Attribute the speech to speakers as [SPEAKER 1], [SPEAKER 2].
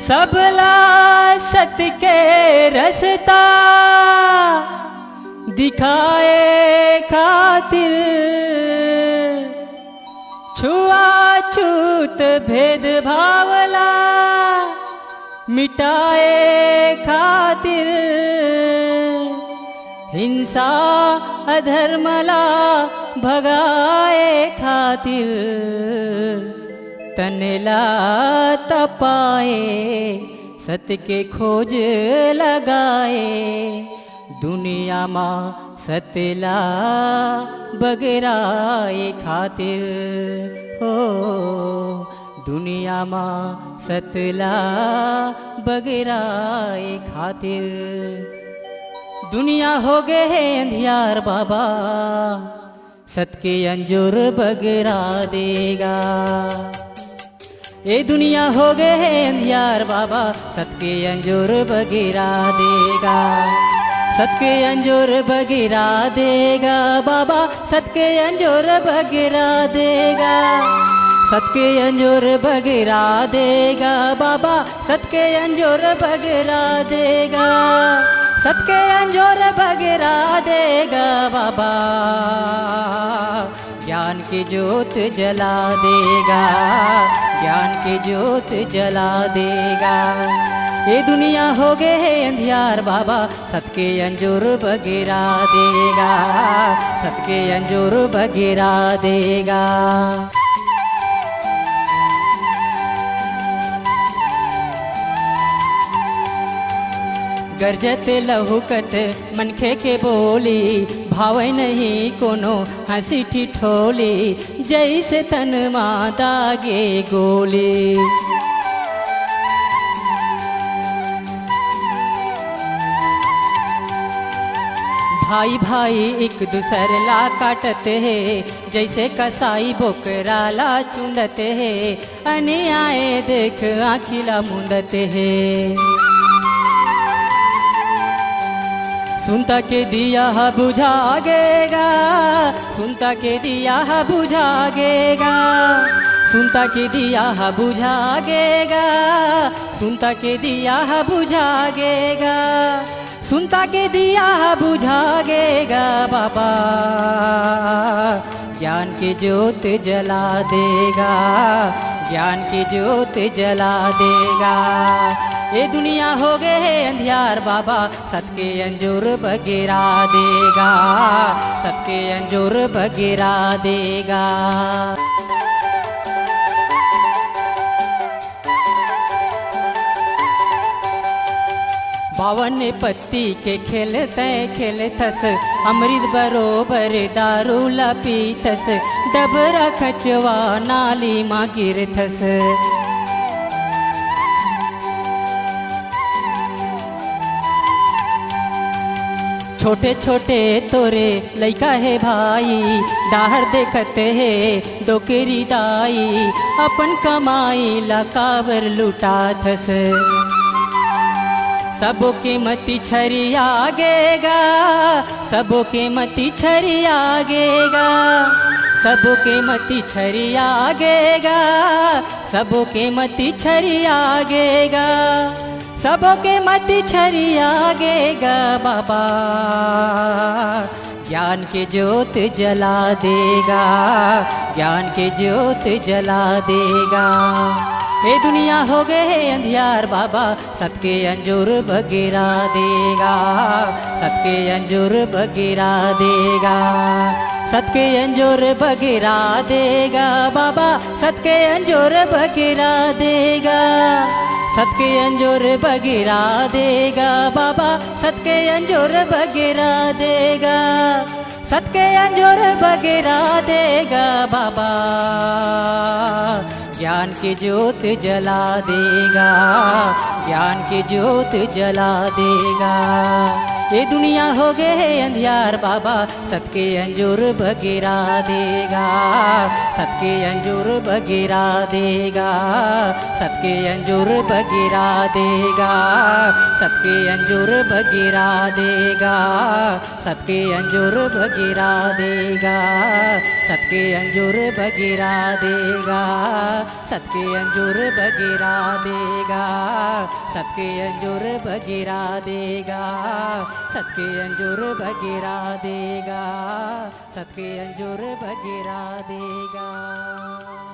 [SPEAKER 1] सबला सत के रसता दिखाए खातिर, छुआछूत भेद भावला मिटाए खातिर, हिंसा अधर्मला भगाए खातिर, तनला तपाए सत के खोज लगाए, दुनिया माँ सतला बगराए खातिर, हो दुनिया माँ सतला बगराए खातिर। दुनिया हो गए है अंधियार बाबा, सत के अंजूर बगरा देगा। ये दुनिया हो गए है अंधियार बाबा, सत के अंजूर बगरा देगा। सत के अंजूर बगरा देगा बाबा, सत के अंजूर बगरा देगा। सत के अंजूर बगरा देगा बाबा, सत के अंजूर बगरा देगा। सत के अंजूर बगरा देगा बाबा, ज्ञान की ज्योत जला देगा, ज्ञान की ज्योत जला देगा। ये दुनिया हो गए है अंधियार बाबा, सत के अंजूर बगरा देगा, सत के अंजूर बगरा देगा। गरजत लहुकत मनखे के बोली, भावे नहीं कोनो हंसी ठिठोली, जैसे तन माँ दागे गोली। भाई भाई एक दूसर ला काटते है, जैसे कसाई बोकरा ला चुंदते है, अन्याय देख आँखिला मुंदते है। सुनता के दिया बुझागेगा, सुनता के दिया बुझागेगा, सुनता के दिया बुझागेगा, सुनता के दिया बुझागेगा, सुनता के दिया बुझागेगा बाबा, ज्ञान की ज्योत जला देगा, ज्ञान की ज्योत जला देगा। ये दुनिया हो गए है अंधियार बाबा, सत के अंजूर बगरा देगा, सत के अंजूर बगरा देगा। बावन पत्ती के खेलते खेलतस, अमृत बरोबर दारू ला पीतस, डबरा खचवा नाली माँ गिरथस। छोटे छोटे तोरे लइका है भाई, दाहर देखते है डोकरी दाई, अपन कमाई ला काबर लुटाथस। सबो के मती छरिया गेगा, सबो के मती छरिया गेगा, सबो के मती छरिया गेगा, सबो के मती छरिया गेगा, सबो के मती छरिया गेगा बाबा, ज्ञान की ज्योत जला देगा, ज्ञान की ज्योत जला देगा। ये दुनिया हो गए है अंधियार बाबा, सत के अंजूर बगरा देगा, सत के अंजूर बगरा देगा, सत के अंजूर बगरा देगा बाबा, सत के अंजूर बगरा देगा। सत के अंजूर बगरा देगा बाबा, सत के अंजूर बगरा देगा, सत के अंजूर बगरा देगा बाबा, ज्ञान की ज्योत जला देगा, ज्ञान की ज्योत जला देगा। ये दुनिया हो गए अंधियार बाबा सबके अंजूर बगिरा देगा, सबके अंजूर बगिरा देगा, सबके अंजूर बगिरा देगा, सबके अंजूर बगिरा देगा, सबके अंजूर बगिरा देगा, सबके अंजूर बगिरा देगा, सबके अंजूर बगिरा देगा, सबके अंजूर बगिरा देगा, सबके अंजूर बगिरा देगा, सबके अंजूर बगिरा देगा।